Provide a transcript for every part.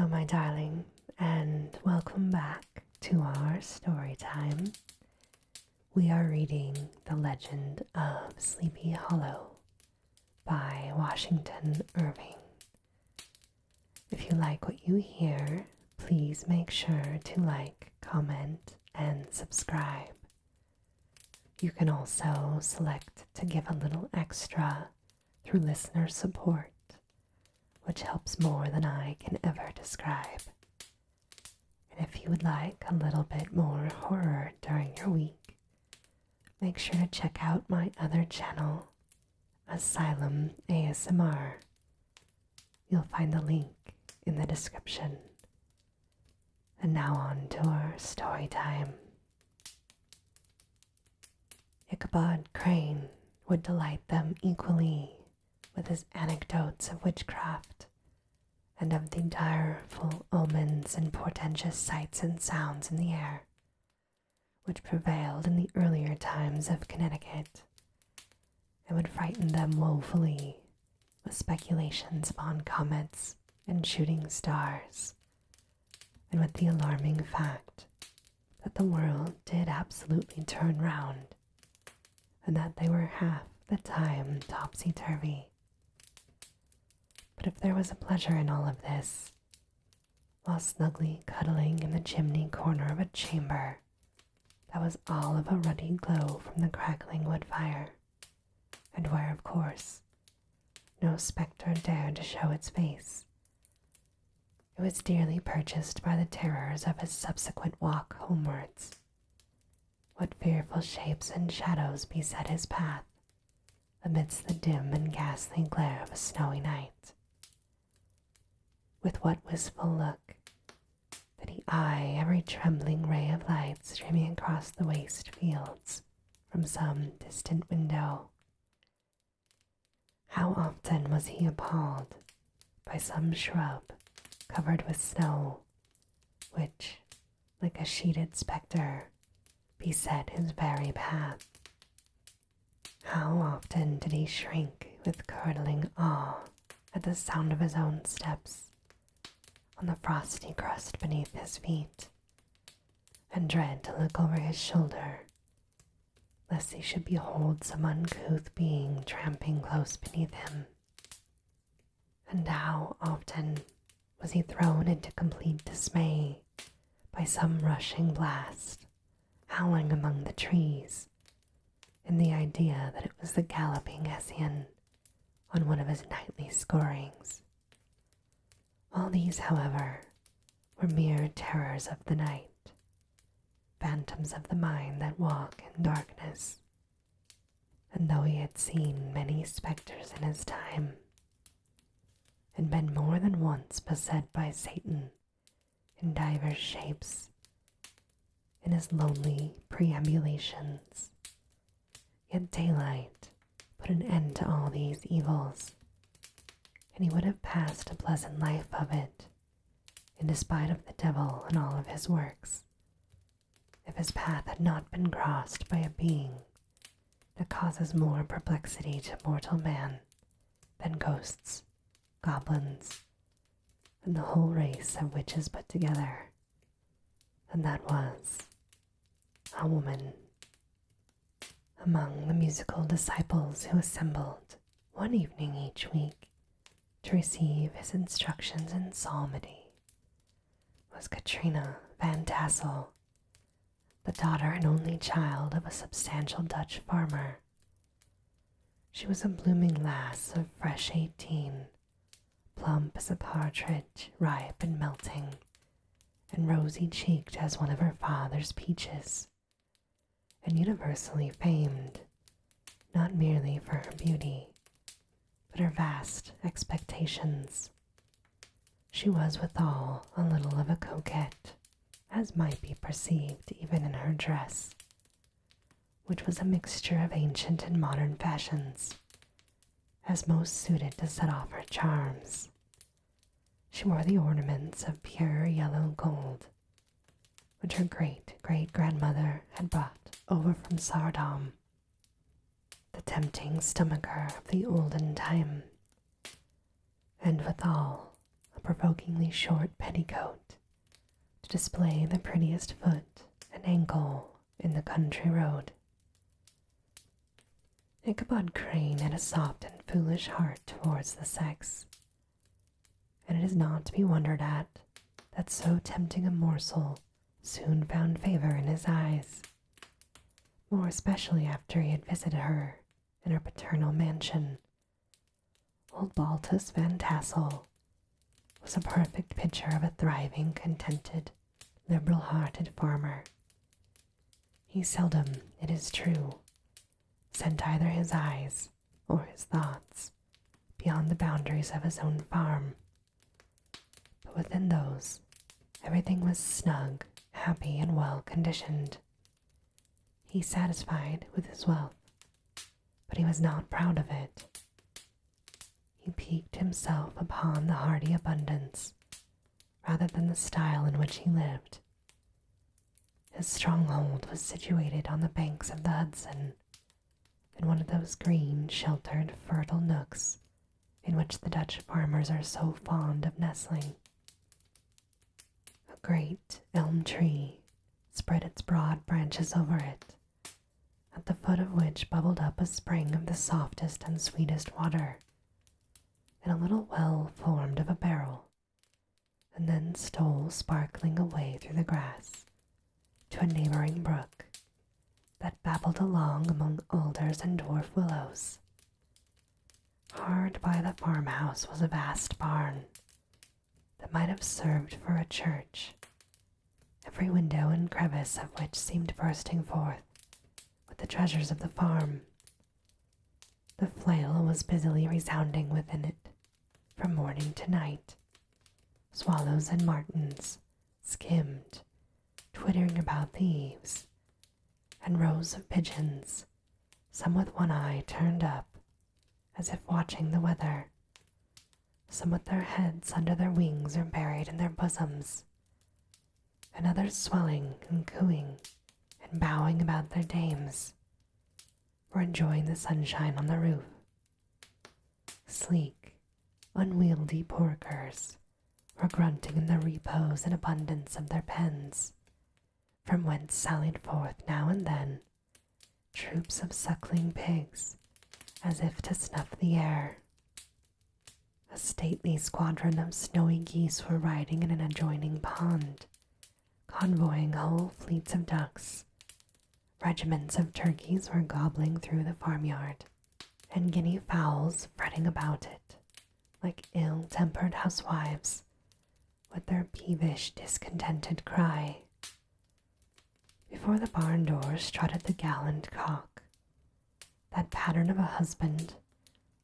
my darling, and welcome back to our story time. We are reading The Legend of Sleepy Hollow by Washington Irving. If you like what you hear, please make sure to like, comment, and subscribe. You can also select to give a little extra through listener support, which helps more than I can ever describe. And if you would like a little bit more horror during your week, make sure to check out my other channel, Asylum ASMR. You'll find the link in the description. And now on to our story time. Ichabod Crane would delight them equally with his anecdotes of witchcraft and of the direful omens and portentous sights and sounds in the air, which prevailed in the earlier times of Connecticut, and would frighten them woefully with speculations upon comets and shooting stars, and with the alarming fact that the world did absolutely turn round, and that they were half the time topsy-turvy. But if there was a pleasure in all of this, while snugly cuddling in the chimney corner of a chamber that was all of a ruddy glow from the crackling wood fire, and where, of course, no spectre dared to show its face, it was dearly purchased by the terrors of his subsequent walk homewards. What fearful shapes and shadows beset his path amidst the dim and ghastly glare of a snowy night. With what wistful look did he eye every trembling ray of light streaming across the waste fields from some distant window. How often was he appalled by some shrub covered with snow, which, like a sheeted spectre, beset his very path. How often did he shrink with curdling awe at the sound of his own steps on the frosty crust beneath his feet, and dread to look over his shoulder, lest he should behold some uncouth being tramping close beneath him. And how often was he thrown into complete dismay by some rushing blast howling among the trees, in the idea that it was the galloping Hessian on one of his nightly scourings. All these, however, were mere terrors of the night, phantoms of the mind that walk in darkness. And though he had seen many spectres in his time, and been more than once beset by Satan in divers shapes, in his lonely preambulations, yet daylight put an end to all these evils, and he would have passed a pleasant life of it, in despite of the devil and all of his works, if his path had not been crossed by a being that causes more perplexity to mortal man than ghosts, goblins, and the whole race of witches put together, and that was a woman. Among the musical disciples who assembled one evening each week to receive his instructions in psalmody was Katrina Van Tassel, the daughter and only child of a substantial Dutch farmer. She was a blooming lass of fresh 18, plump as a partridge, ripe and melting, and rosy-cheeked as one of her father's peaches, and universally famed, not merely for her beauty, but her vast expectations. She was withal a little of a coquette, as might be perceived even in her dress, which was a mixture of ancient and modern fashions, as most suited to set off her charms. She wore the ornaments of pure yellow gold, which her great-great-grandmother had brought over from Sardam, the tempting stomacher of the olden time, and withal a provokingly short petticoat to display the prettiest foot and ankle in the country road. Ichabod Crane had a soft and foolish heart towards the sex, and it is not to be wondered at that so tempting a morsel soon found favor in his eyes, more especially after he had visited her in her paternal mansion. Old Baltus Van Tassel was a perfect picture of a thriving, contented, liberal-hearted farmer. He seldom, it is true, sent either his eyes or his thoughts beyond the boundaries of his own farm, but within those everything was snug, happy, and well-conditioned. He satisfied with his wealth, but he was not proud of it. He piqued himself upon the hearty abundance rather than the style in which he lived. His stronghold was situated on the banks of the Hudson, in one of those green, sheltered, fertile nooks in which the Dutch farmers are so fond of nestling. A great elm tree spread its broad branches over it, at the foot of which bubbled up a spring of the softest and sweetest water, in a little well formed of a barrel, and then stole sparkling away through the grass to a neighboring brook that babbled along among alders and dwarf willows. Hard by the farmhouse was a vast barn that might have served for a church, every window and crevice of which seemed bursting forth with the treasures of the farm. The flail was busily resounding within it from morning to night. Swallows and martins skimmed, twittering about the eaves, and rows of pigeons, some with one eye turned up, as if watching the weather, some with their heads under their wings or buried in their bosoms, and others swelling and cooing and bowing about their dames, were enjoying the sunshine on the roof. Sleek, unwieldy porkers were grunting in the repose and abundance of their pens, from whence sallied forth now and then troops of suckling pigs, as if to snuff the air. A stately squadron of snowy geese were riding in an adjoining pond, convoying whole fleets of ducks. Regiments of turkeys were gobbling through the farmyard, and guinea fowls fretting about it, like ill-tempered housewives, with their peevish, discontented cry. Before the barn door strutted the gallant cock, that pattern of a husband,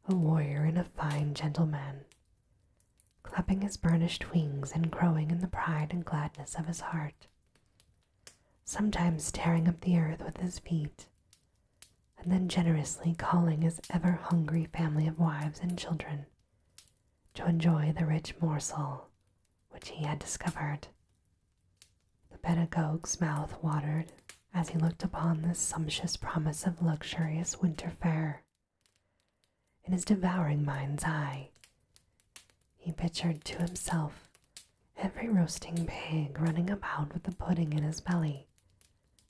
a warrior and a fine gentleman, clapping his burnished wings and crowing in the pride and gladness of his heart, sometimes tearing up the earth with his feet, and then generously calling his ever-hungry family of wives and children to enjoy the rich morsel which he had discovered. The pedagogue's mouth watered as he looked upon this sumptuous promise of luxurious winter fare. In his devouring mind's eye, he pictured to himself every roasting pig running about with a pudding in his belly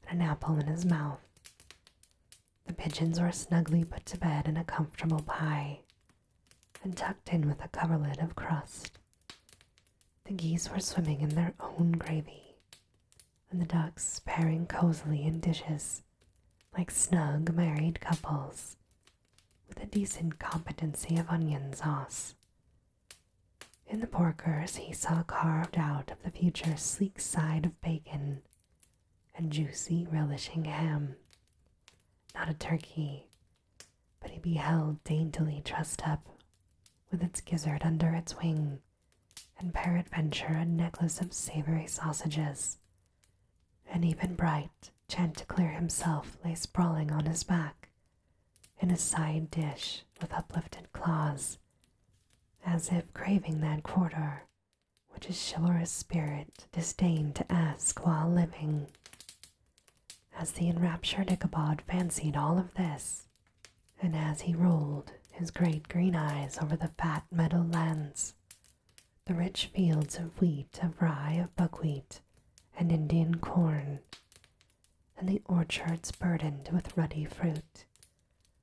and an apple in his mouth. The pigeons were snugly put to bed in a comfortable pie, and tucked in with a coverlid of crust. The geese were swimming in their own gravy, and the ducks pairing cozily in dishes, like snug married couples, with a decent competency of onion sauce. In the porkers he saw carved out of the future sleek side of bacon and juicy, relishing ham. Not a turkey, but he beheld daintily trussed up, with its gizzard under its wing, and peradventure a necklace of savory sausages. And even bright Chanticleer himself lay sprawling on his back, in a side dish with uplifted claws, as if craving that quarter which his chivalrous spirit disdained to ask while living. As the enraptured Ichabod fancied all of this, and as he rolled his great green eyes over the fat meadow lands, The rich fields of wheat, of rye, of buckwheat, and Indian corn, and the orchards burdened with ruddy fruit,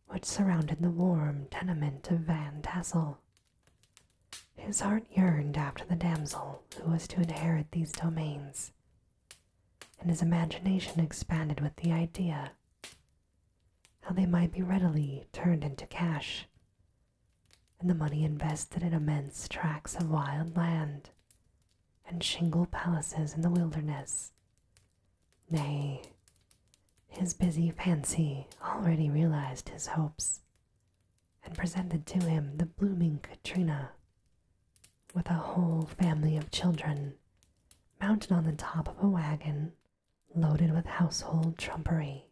which surrounded the warm tenement of Van Tassel. His heart yearned after the damsel who was to inherit these domains, and his imagination expanded with the idea how they might be readily turned into cash, and the money invested in immense tracts of wild land and shingle palaces in the wilderness. Nay, his busy fancy already realized his hopes, and presented to him the blooming Katrina, with a whole family of children mounted on the top of a wagon loaded with household trumpery,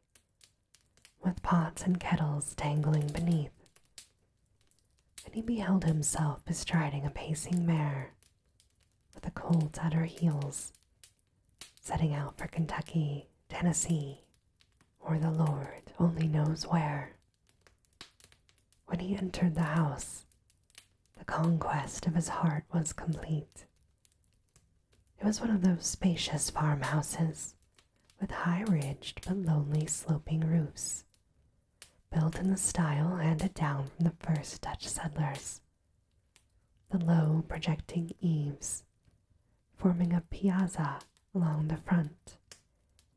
with pots and kettles dangling beneath. And he beheld himself bestriding a pacing mare, with a colt at her heels, setting out for Kentucky, Tennessee, or the Lord only knows where. When he entered the house, the conquest of his heart was complete. It was one of those spacious farmhouses with high-ridged but lonely sloping roofs, built in the style handed down from the first Dutch settlers. The low projecting eaves forming a piazza along the front,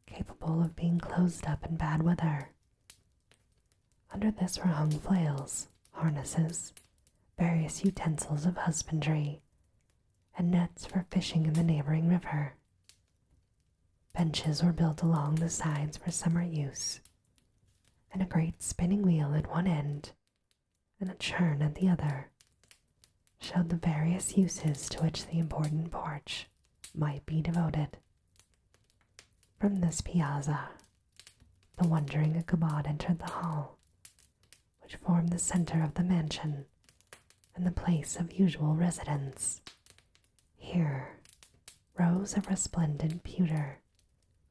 capable of being closed up in bad weather. Under this were hung flails, harnesses, various utensils of husbandry, and nets for fishing in the neighboring river. Benches were built along the sides for summer use, and a great spinning wheel at one end and a churn at the other showed the various uses to which the important porch might be devoted. From this piazza, the wondering Ichabod entered the hall, which formed the center of the mansion and the place of usual residence. Here, rows of resplendent pewter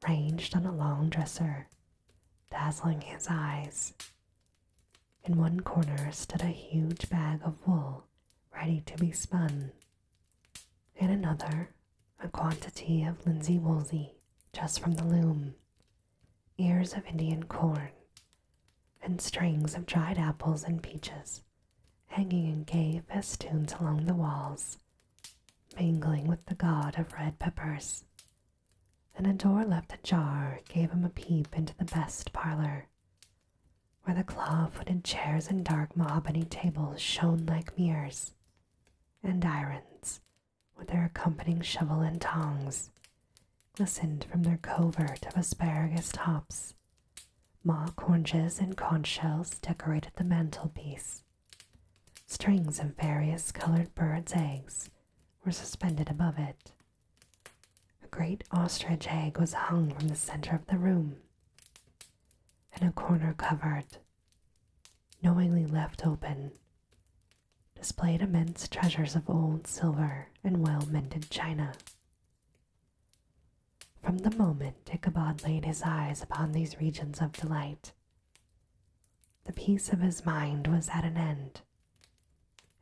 ranged on a long dresser, dazzling his eyes. In one corner stood a huge bag of wool ready to be spun. In another, a quantity of linsey-woolsey just from the loom, ears of Indian corn, and strings of dried apples and peaches hanging in gay festoons along the walls, mingling with the god of red peppers. And a door left ajar gave him a peep into the best parlor, where the claw-footed chairs and dark mahogany tables shone like mirrors, and irons, with their accompanying shovel and tongs, glistened from their covert of asparagus tops. Mock oranges and conch shells decorated the mantelpiece. Strings of various colored birds' eggs were suspended above it. A great ostrich egg was hung from the center of the room, and a corner cupboard, knowingly left open, displayed immense treasures of old silver and well-mended china. From the moment Ichabod laid his eyes upon these regions of delight, the peace of his mind was at an end,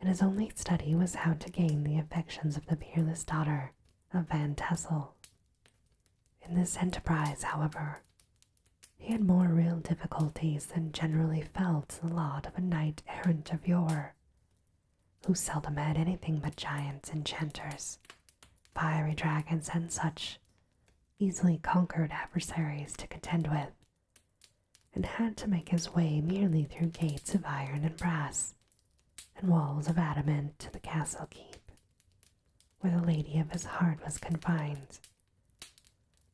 and his only study was how to gain the affections of the peerless daughter of Van Tassel. In this enterprise, however, he had more real difficulties than generally fell to the lot of a knight-errant of yore, who seldom had anything but giants, enchanters, fiery dragons, and such easily conquered adversaries to contend with, and had to make his way merely through gates of iron and brass, and walls of adamant to the castle keep, where the lady of his heart was confined,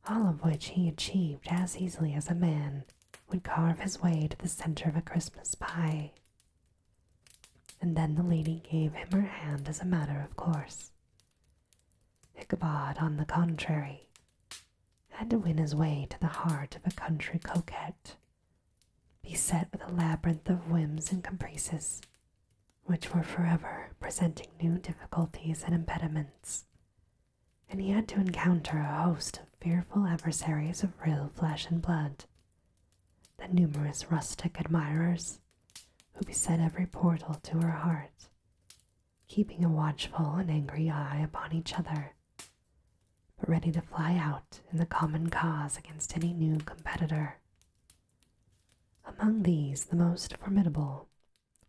all of which he achieved as easily as a man would carve his way to the center of a Christmas pie. And then the lady gave him her hand as a matter of course. Ichabod, on the contrary, had to win his way to the heart of a country coquette, beset with a labyrinth of whims and caprices, which were forever presenting new difficulties and impediments, and he had to encounter a host of fearful adversaries of real flesh and blood, the numerous rustic admirers who beset every portal to her heart, keeping a watchful and angry eye upon each other, but ready to fly out in the common cause against any new competitor. Among these, the most formidable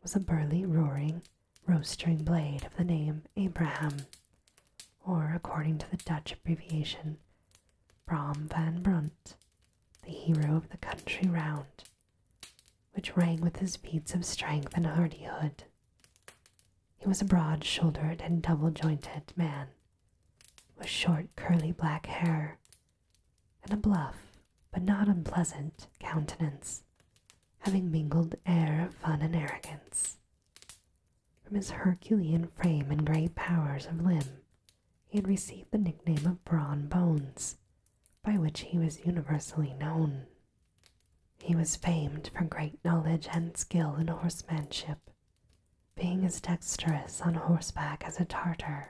was a burly, roaring, roastering blade of the name Abraham, or, according to the Dutch abbreviation, Brom van Brunt, the hero of the country round, which rang with his feats of strength and hardihood. He was a broad-shouldered and double-jointed man, with short curly black hair, and a bluff, but not unpleasant, countenance, having mingled air of fun and arrogance. From his Herculean frame and great powers of limb, he had received the nickname of Brawn Bones, by which he was universally known. He was famed for great knowledge and skill in horsemanship, being as dexterous on horseback as a Tartar.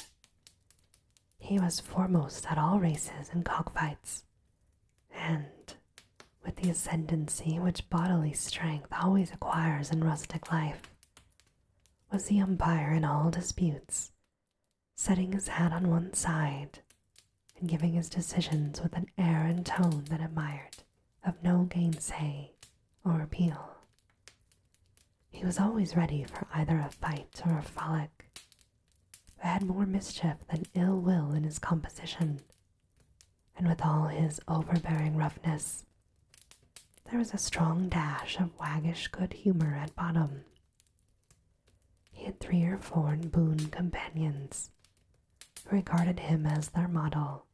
He was foremost at all races and cockfights, and, with the ascendancy which bodily strength always acquires in rustic life, was the umpire in all disputes, setting his hat on one side and giving his decisions with an air and tone that admired of no gainsay or appeal. He was always ready for either a fight or a frolic, but had more mischief than ill will in his composition, and with all his overbearing roughness, there was a strong dash of waggish good humor at bottom. He had 3 or 4 boon companions, who regarded him as their model,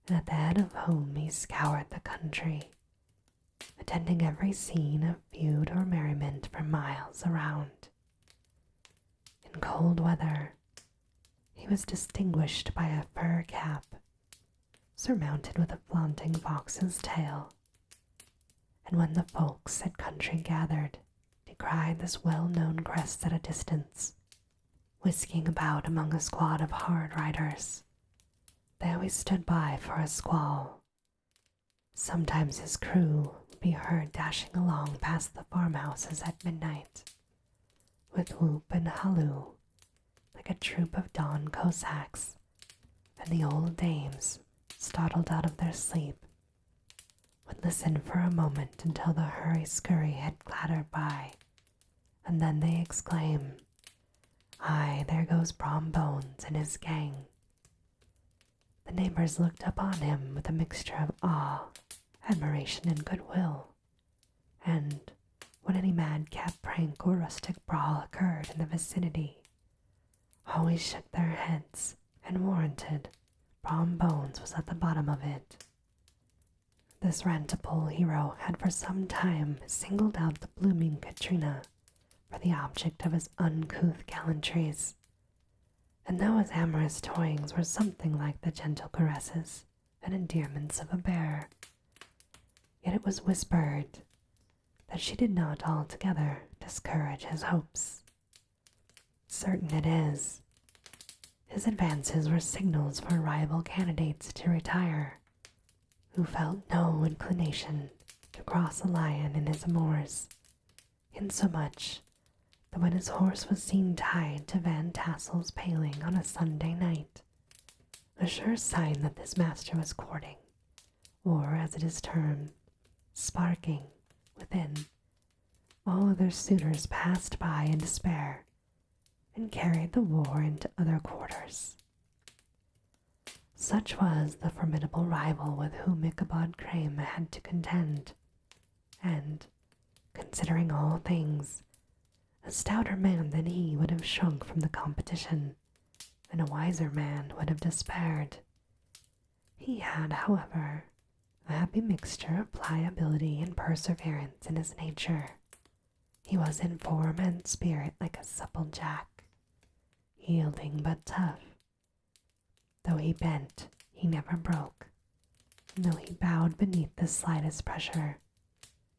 and at the head of whom he scoured the country, attending every scene of feud or merriment for miles around. In cold weather, he was distinguished by a fur cap, surmounted with a flaunting fox's tail, and when the folks at country gathered, descried this well-known crest at a distance, whisking about among a squad of hard riders. They always stood by for a squall. Sometimes his crew would be heard dashing along past the farmhouses at midnight, with whoop and halloo, like a troop of dawn Cossacks, and the old dames, startled out of their sleep, would listen for a moment until the hurry-scurry had clattered by, and then they exclaim, "Aye, there goes Brom Bones and his gang." The neighbors looked upon him with a mixture of awe, admiration, and goodwill, and when any madcap prank or rustic brawl occurred in the vicinity, always shook their heads and warranted Brom Bones was at the bottom of it. This rantable hero had for some time singled out the blooming Katrina for the object of his uncouth gallantries, and though his amorous toyings were something like the gentle caresses and endearments of a bear, yet it was whispered that she did not altogether discourage his hopes. Certain it is, his advances were signals for rival candidates to retire, who felt no inclination to cross a lion in his amours, insomuch that when his horse was seen tied to Van Tassel's paling on a Sunday night, a sure sign that this master was courting, or, as it is termed, sparking, within, all other suitors passed by in despair, and carried the war into other quarters. Such was the formidable rival with whom Ichabod Crane had to contend, and, considering all things, a stouter man than he would have shrunk from the competition, and a wiser man would have despaired. He had, however, a happy mixture of pliability and perseverance in his nature. He was in form and spirit like a supple jack, yielding but tough. Though he bent, he never broke, and though he bowed beneath the slightest pressure,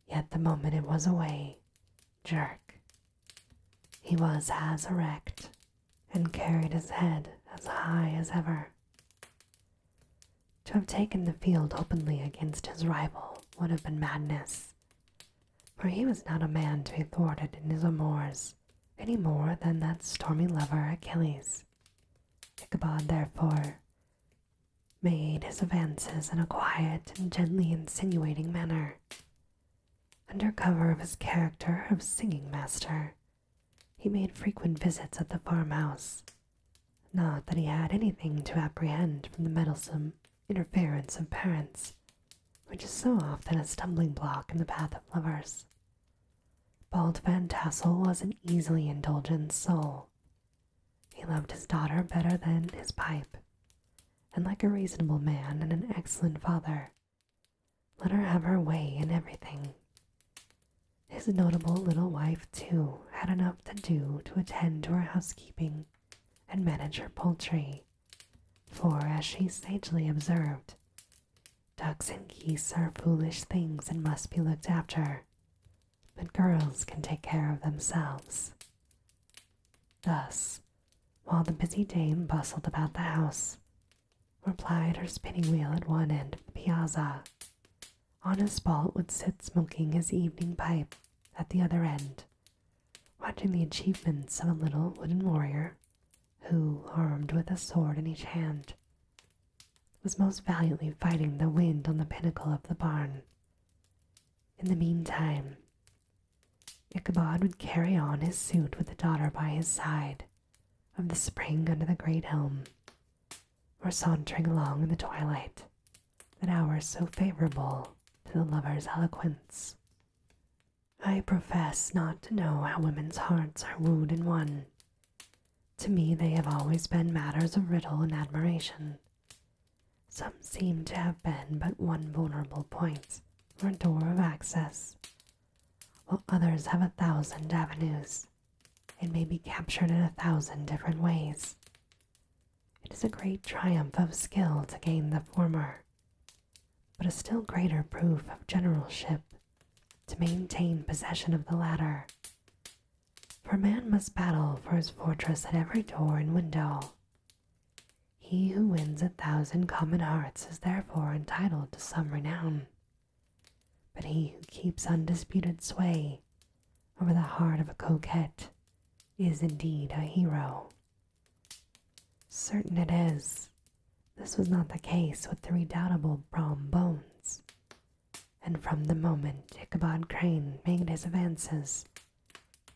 yet the moment it was away, jerk, he was as erect, and carried his head as high as ever. To have taken the field openly against his rival would have been madness, for he was not a man to be thwarted in his amours any more than that stormy lover Achilles. Ichabod, therefore, made his advances in a quiet and gently insinuating manner. Under cover of his character of singing master, he made frequent visits at the farmhouse. Not that he had anything to apprehend from the meddlesome interference of parents, which is so often a stumbling block in the path of lovers. Bald Van Tassel was an easily indulgent soul. He loved his daughter better than his pipe, and like a reasonable man and an excellent father, let her have her way in everything. His notable little wife, too, had enough to do to attend to her housekeeping and manage her poultry, for, as she sagely observed, ducks and geese are foolish things and must be looked after, but girls can take care of themselves. Thus, while the busy dame bustled about the house, or plied her spinning wheel at one end of the piazza, honest Balt would sit smoking his evening pipe at the other end, watching the achievements of a little wooden warrior who, armed with a sword in each hand, was most valiantly fighting the wind on the pinnacle of the barn. In the meantime, Ichabod would carry on his suit with the daughter by his side, of the spring under the great elm, or sauntering along in the twilight, at hours so favorable to the lover's eloquence. I profess not to know how women's hearts are wooed and won. To me they have always been matters of riddle and admiration. Some seem to have been but one vulnerable point, or door of access, while others have 1,000 avenues, and may be captured in 1,000 different ways. It is a great triumph of skill to gain the former, but a still greater proof of generalship to maintain possession of the latter. For a man must battle for his fortress at every door and window. He who wins 1,000 common hearts is therefore entitled to some renown, but he who keeps undisputed sway over the heart of a coquette is indeed a hero. Certain it is, this was not the case with the redoubtable Brom Bones, and from the moment Ichabod Crane made his advances,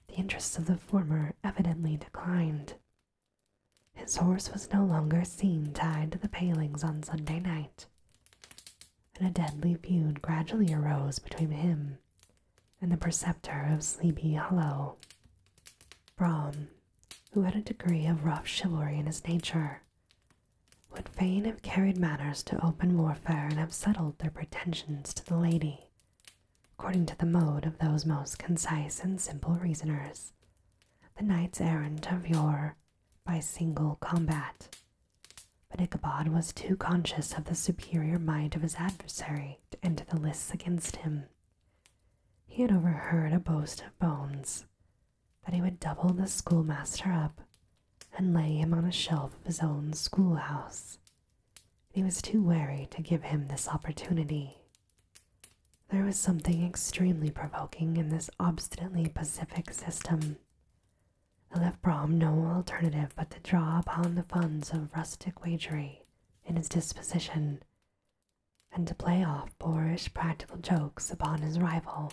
the interest of the former evidently declined. His horse was no longer seen tied to the palings on Sunday night, and a deadly feud gradually arose between him and the preceptor of Sleepy Hollow. Brom, who had a degree of rough chivalry in his nature, would fain have carried matters to open warfare and have settled their pretensions to the lady, according to the mode of those most concise and simple reasoners, the knights errant of yore, by single combat. But Ichabod was too conscious of the superior might of his adversary to enter the lists against him. He had overheard a boast of Bones, that he would double the schoolmaster up and lay him on a shelf of his own schoolhouse. He was too wary to give him this opportunity. There was something extremely provoking in this obstinately pacific system. It left Brom no alternative but to draw upon the funds of rustic wagery in his disposition, and to play off boorish practical jokes upon his rival.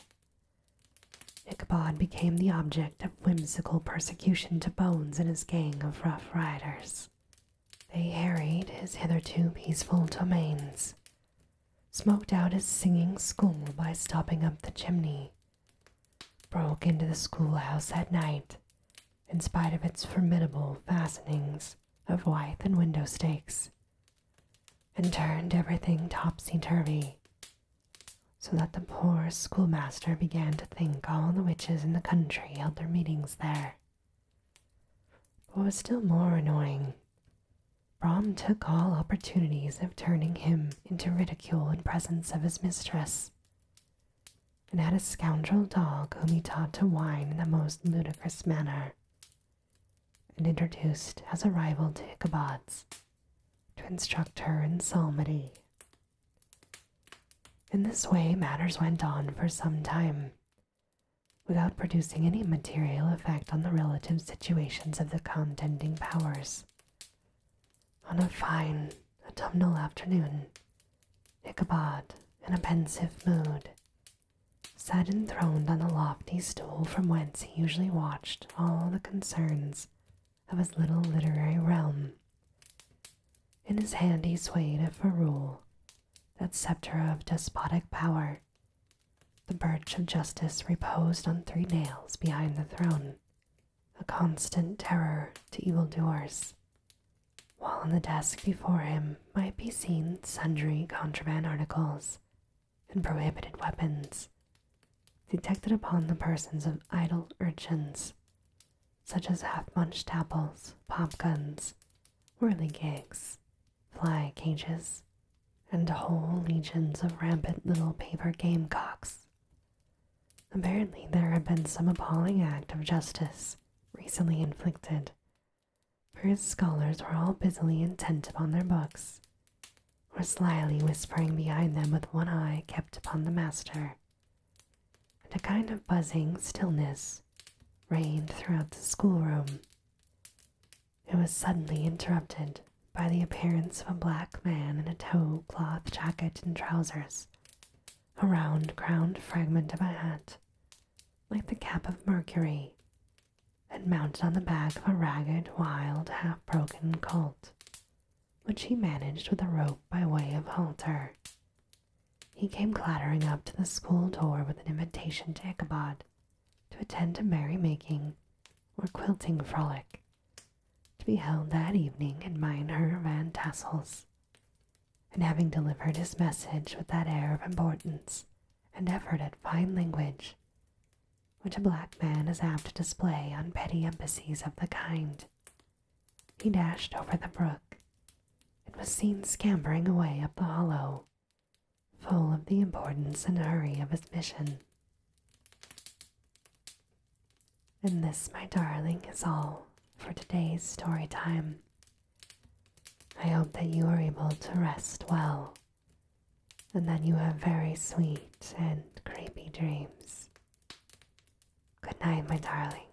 Ichabod became the object of whimsical persecution to Bones and his gang of rough riders. They harried his hitherto peaceful domains, smoked out his singing school by stopping up the chimney, broke into the schoolhouse at night, in spite of its formidable fastenings of withe and window stakes, and turned everything topsy-turvy, so that the poor schoolmaster began to think all the witches in the country held their meetings there. What was still more annoying, Brom took all opportunities of turning him into ridicule in presence of his mistress, and had a scoundrel dog whom he taught to whine in the most ludicrous manner, and introduced as a rival to Ichabod's, to instruct her in psalmody. In this way matters went on for some time, without producing any material effect on the relative situations of the contending powers. On a fine autumnal afternoon, Ichabod, in a pensive mood, sat enthroned on the lofty stool from whence he usually watched all the concerns of his little literary realm. In his hand he swayed a ferule, that sceptre of despotic power. The birch of justice reposed on 3 nails behind the throne, a constant terror to evildoers, while on the desk before him might be seen sundry contraband articles and prohibited weapons, detected upon the persons of idle urchins, such as half-munched apples, pop-guns, whirligigs, fly-cages, and whole legions of rampant little paper gamecocks. Apparently there had been some appalling act of justice recently inflicted, for his scholars were all busily intent upon their books, or slyly whispering behind them with one eye kept upon the master, and a kind of buzzing stillness reigned throughout the schoolroom. It was suddenly interrupted by the appearance of a black man in a tow-cloth jacket and trousers, a round-crowned fragment of a hat, like the cap of Mercury, and mounted on the back of a ragged, wild, half-broken colt, which he managed with a rope by way of halter. He came clattering up to the school door with an invitation to Ichabod to attend a merry-making or quilting frolic, to be held that evening in Mynheer Van Tassel's, and having delivered his message with that air of importance and effort at fine language which a black man is apt to display on petty embassies of the kind, he dashed over the brook, and was seen scampering away up the hollow, full of the importance and hurry of his mission. And this, my darling, is all for today's story time. I hope that you are able to rest well, and that you have very sweet and creepy dreams. Good night, my darling.